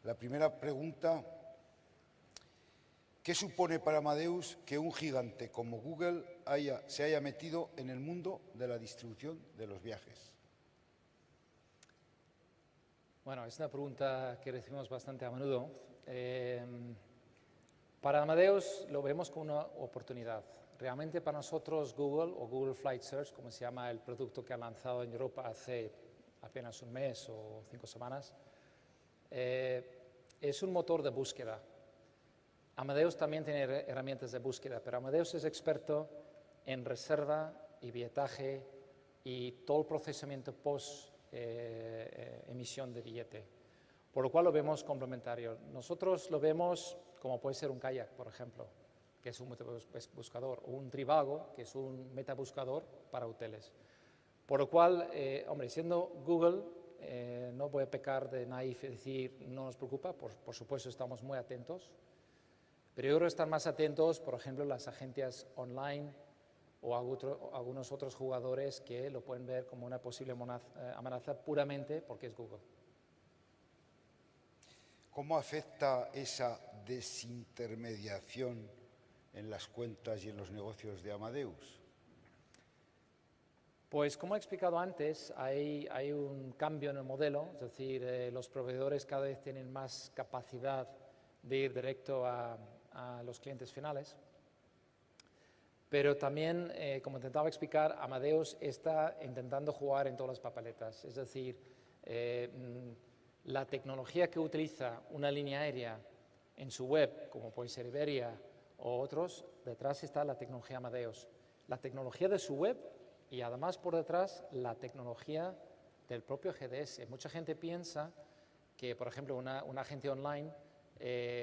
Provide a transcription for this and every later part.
La primera pregunta, ¿qué supone para Amadeus que un gigante como Google se haya metido en el mundo de la distribución de los viajes? Bueno, es una pregunta que recibimos bastante a menudo. Para Amadeus lo vemos como una oportunidad. Realmente para nosotros Google o Google Flight Search, como se llama el producto que ha lanzado en Europa hace apenas un mes o 5 semanas, es un motor de búsqueda. Amadeus también tiene herramientas de búsqueda, pero Amadeus es experto en reserva y billetaje y todo el procesamiento post emisión de billete, por lo cual lo vemos complementario. Nosotros lo vemos como puede ser un kayak, por ejemplo, que es un metabuscador, o un Trivago, que es un metabuscador para hoteles. Por lo cual, hombre, siendo Google, no voy a pecar de naif y decir no nos preocupa, por supuesto estamos muy atentos, pero yo creo que están más atentos, por ejemplo, las agencias online o algunos otros jugadores que lo pueden ver como una posible amenaza puramente porque es Google. ¿Cómo afecta esa desintermediación en las cuentas y en los negocios de Amadeus? Pues como he explicado antes, hay un cambio en el modelo, es decir, los proveedores cada vez tienen más capacidad de ir directo a los clientes finales. Pero también, como intentaba explicar, Amadeus está intentando jugar en todas las papeletas. Es decir, la tecnología que utiliza una línea aérea en su web, como puede ser Iberia o otros, detrás está la tecnología Amadeus. La tecnología de su web y además por detrás la tecnología del propio GDS. Mucha gente piensa que, por ejemplo, una agencia online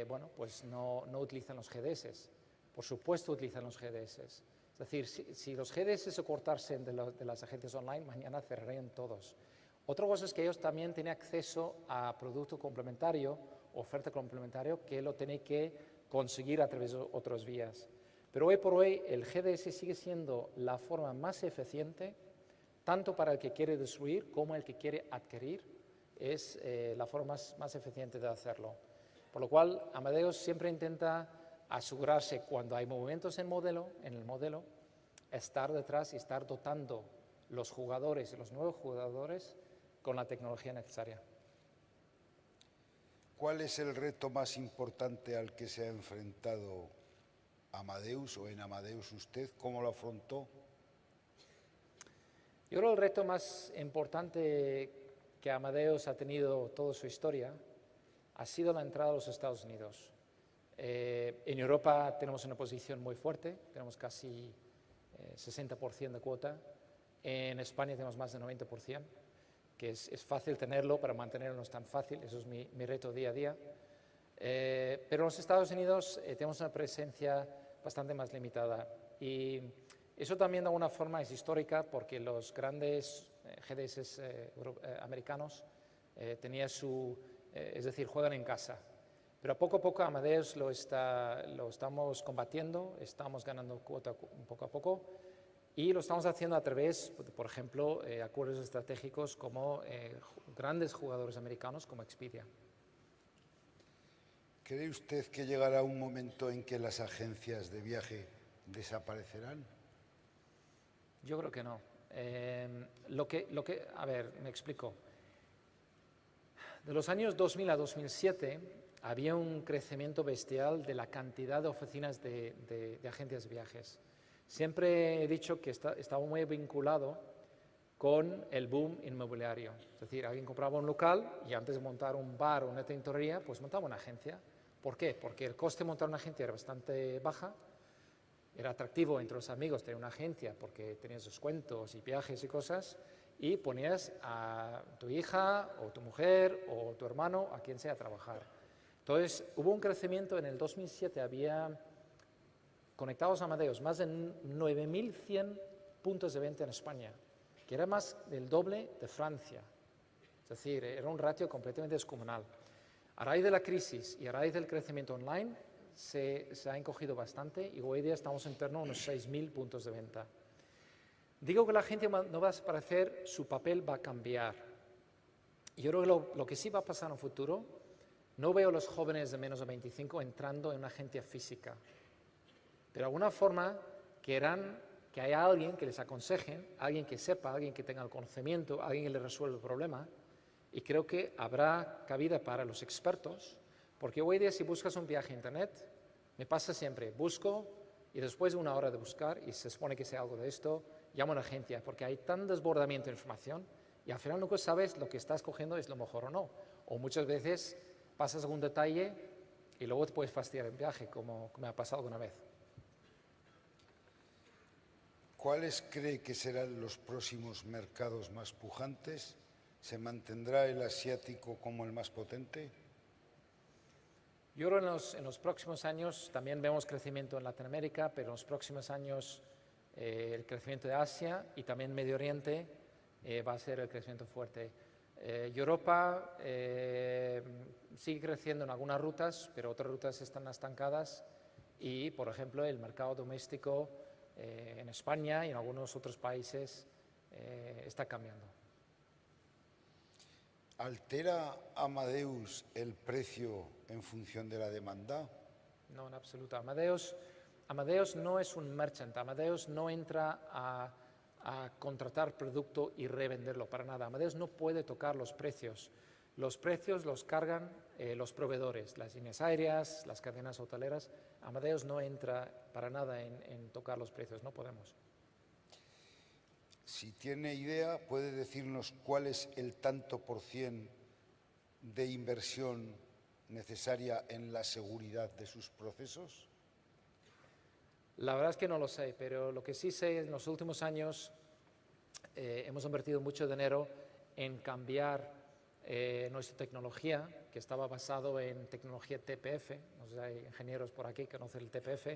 bueno, pues no utilizan los GDS. Por supuesto utilizan los GDS. Es decir, si los GDS se cortasen de las agencias online, mañana cerrarían todos. Otra cosa es que ellos también tienen acceso a producto complementario, oferta complementaria, que lo tienen que conseguir a través de otras vías. Pero hoy por hoy el GDS sigue siendo la forma más eficiente, tanto para el que quiere destruir como el que quiere adquirir, es la forma más eficiente de hacerlo. Por lo cual, Amadeus siempre intenta asegurarse cuando hay movimientos en el modelo, estar detrás y estar dotando los jugadores y los nuevos jugadores con la tecnología necesaria. ¿Cuál es el reto más importante al que se ha enfrentado Amadeus o en Amadeus usted? ¿Cómo lo afrontó? Yo creo que el reto más importante que Amadeus ha tenido toda su historia ha sido la entrada a los Estados Unidos. En Europa tenemos una posición muy fuerte, tenemos casi 60% de cuota. En España tenemos más del 90%, que es fácil tenerlo, pero mantenerlo no es tan fácil, eso es mi reto día a día. Pero en los Estados Unidos tenemos una presencia bastante más limitada y eso también de alguna forma es histórica porque los grandes GDS americanos tenían es decir, juegan en casa. Pero poco a poco Amadeus lo estamos combatiendo, estamos ganando cuota poco a poco y lo estamos haciendo a través, por ejemplo, acuerdos estratégicos como grandes jugadores americanos como Expedia. ¿Cree usted que llegará un momento en que las agencias de viaje desaparecerán? Yo creo que no. A ver, me explico. De los años 2000 a 2007 había un crecimiento bestial de la cantidad de oficinas de agencias de viajes. Siempre he dicho que estaba muy vinculado con el boom inmobiliario. Es decir, alguien compraba un local y antes de montar un bar o una tintorería, pues montaba una agencia. ¿Por qué? Porque el coste de montar una agencia era bastante baja, era atractivo entre los amigos tener una agencia porque tenías descuentos y viajes y cosas, y ponías a tu hija o tu mujer o tu hermano, a quien sea, a trabajar. Entonces, hubo un crecimiento, en el 2007 había conectados a Amadeus más de 9.100 puntos de venta en España, que era más del doble de Francia. Es decir, era un ratio completamente descomunal. A raíz de la crisis y a raíz del crecimiento online, se ha encogido bastante y hoy día estamos en torno a unos 6.000 puntos de venta. Digo que la agencia no va a desaparecer, su papel va a cambiar. Yo creo que lo que sí va a pasar en el futuro No veo a los jóvenes de menos de 25 entrando en una agencia física. De alguna forma querrán que haya alguien que les aconseje, alguien que sepa, alguien que tenga el conocimiento, alguien que les resuelva el problema. Y creo que habrá cabida para los expertos, porque hoy día si buscas un viaje a Internet, me pasa siempre, busco y después de una hora de buscar, y se supone que sé algo de esto, llamo a una agencia, porque hay tan desbordamiento de información y al final nunca sabes lo que estás cogiendo es lo mejor o no. O muchas veces pasas algún detalle y luego te puedes fastidiar el viaje, como me ha pasado alguna vez. ¿Cuáles cree que serán los próximos mercados más pujantes? ¿Se mantendrá el asiático como el más potente? Yo creo que en los próximos años también vemos crecimiento en Latinoamérica, pero en los próximos años el crecimiento de Asia y también Medio Oriente va a ser el crecimiento fuerte. Europa sigue creciendo en algunas rutas, pero otras rutas están estancadas y, por ejemplo, el mercado doméstico en España y en algunos otros países está cambiando. ¿Altera Amadeus el precio en función de la demanda? No, en absoluto. Amadeus no es un merchant. Amadeus no entra a contratar producto y revenderlo para nada. Amadeus no puede tocar los precios. Los precios los cargan los proveedores, las líneas aéreas, las cadenas hoteleras. Amadeus no entra para nada en tocar los precios, no podemos. Si tiene idea, ¿puede decirnos cuál es el tanto por cien de inversión necesaria en la seguridad de sus procesos? La verdad es que no lo sé, pero lo que sí sé es que en los últimos años hemos invertido mucho dinero en cambiar nuestra tecnología, que estaba basado en tecnología TPF. No sé si hay ingenieros por aquí que conocen el TPF,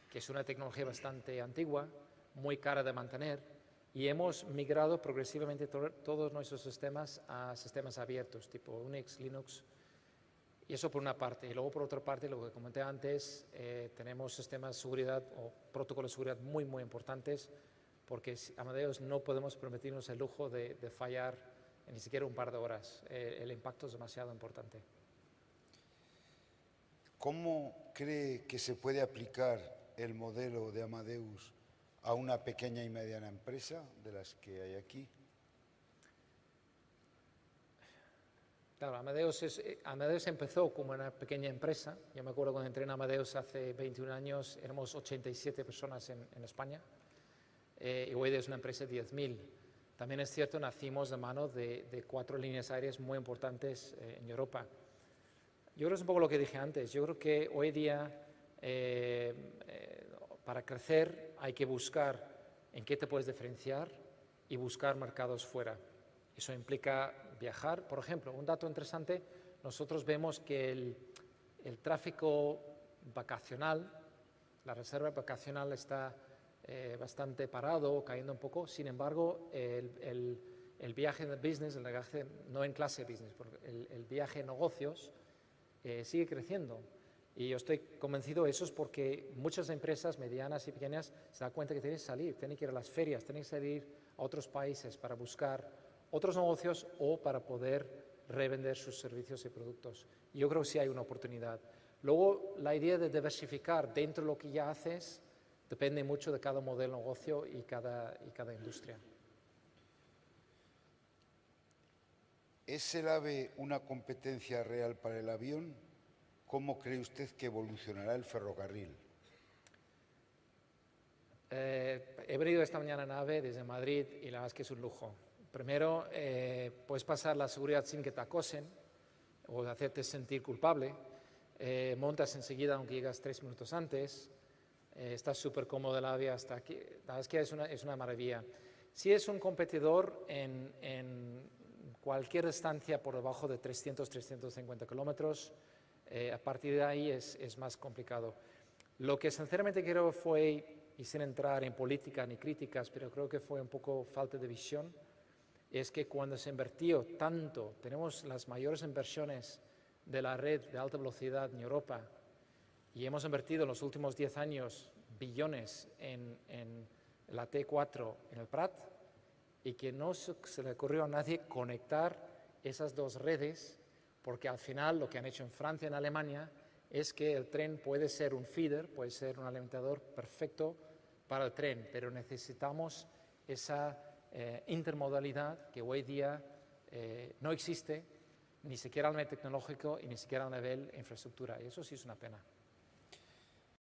que es una tecnología bastante antigua, muy cara de mantener. Y hemos migrado progresivamente todos nuestros sistemas a sistemas abiertos, tipo Unix, Linux, y eso por una parte. Y luego por otra parte, lo que comenté antes, tenemos sistemas de seguridad o protocolos de seguridad muy, muy importantes, porque Amadeus no podemos permitirnos el lujo de fallar ni siquiera un par de horas. El impacto es demasiado importante. ¿Cómo cree que se puede aplicar el modelo de Amadeus a una pequeña y mediana empresa de las que hay aquí? Claro, Amadeus empezó como una pequeña empresa. Yo me acuerdo cuando entré en Amadeus hace 21 años, éramos 87 personas en España, y hoy es una empresa de 10.000. También es cierto, nacimos de mano de 4 líneas aéreas muy importantes en Europa. Yo creo que es un poco lo que dije antes. Yo creo que hoy día para crecer hay que buscar en qué te puedes diferenciar y buscar mercados fuera. Eso implica viajar. Por ejemplo, un dato interesante, nosotros vemos que el tráfico vacacional, la reserva vacacional está bastante parado, cayendo un poco. Sin embargo, el viaje de business, el viaje no en clase business, el viaje en negocios sigue creciendo. Y yo estoy convencido de eso es porque muchas empresas medianas y pequeñas se dan cuenta que tienen que salir, tienen que ir a las ferias, tienen que salir a otros países para buscar otros negocios o para poder revender sus servicios y productos. Y yo creo que sí hay una oportunidad. Luego, la idea de diversificar dentro de lo que ya haces depende mucho de cada modelo de negocio y cada industria. ¿Es el AVE una competencia real para el avión? ¿Cómo cree usted que evolucionará el ferrocarril? He venido esta mañana en AVE desde Madrid y la verdad es que es un lujo. Primero, puedes pasar la seguridad sin que te acosen o hacerte sentir culpable. Montas enseguida aunque llegas 3 minutos antes. Estás súper cómodo el AVE hasta aquí. La verdad es que es una maravilla. Si es un competidor en cualquier distancia por debajo de 300-350 kilómetros, a partir de ahí es más complicado. Lo que sinceramente creo fue, y sin entrar en política ni críticas, pero creo que fue un poco falta de visión, es que cuando se invirtió tanto, tenemos las mayores inversiones de la red de alta velocidad en Europa y hemos invertido en los últimos 10 años billones en la T4 en el Prat y que no se le ocurrió a nadie conectar esas dos redes porque al final lo que han hecho en Francia y en Alemania es que el tren puede ser un feeder, puede ser un alimentador perfecto para el tren, pero necesitamos esa intermodalidad que hoy día no existe, ni siquiera a nivel tecnológico y ni siquiera a nivel infraestructura, y eso sí es una pena.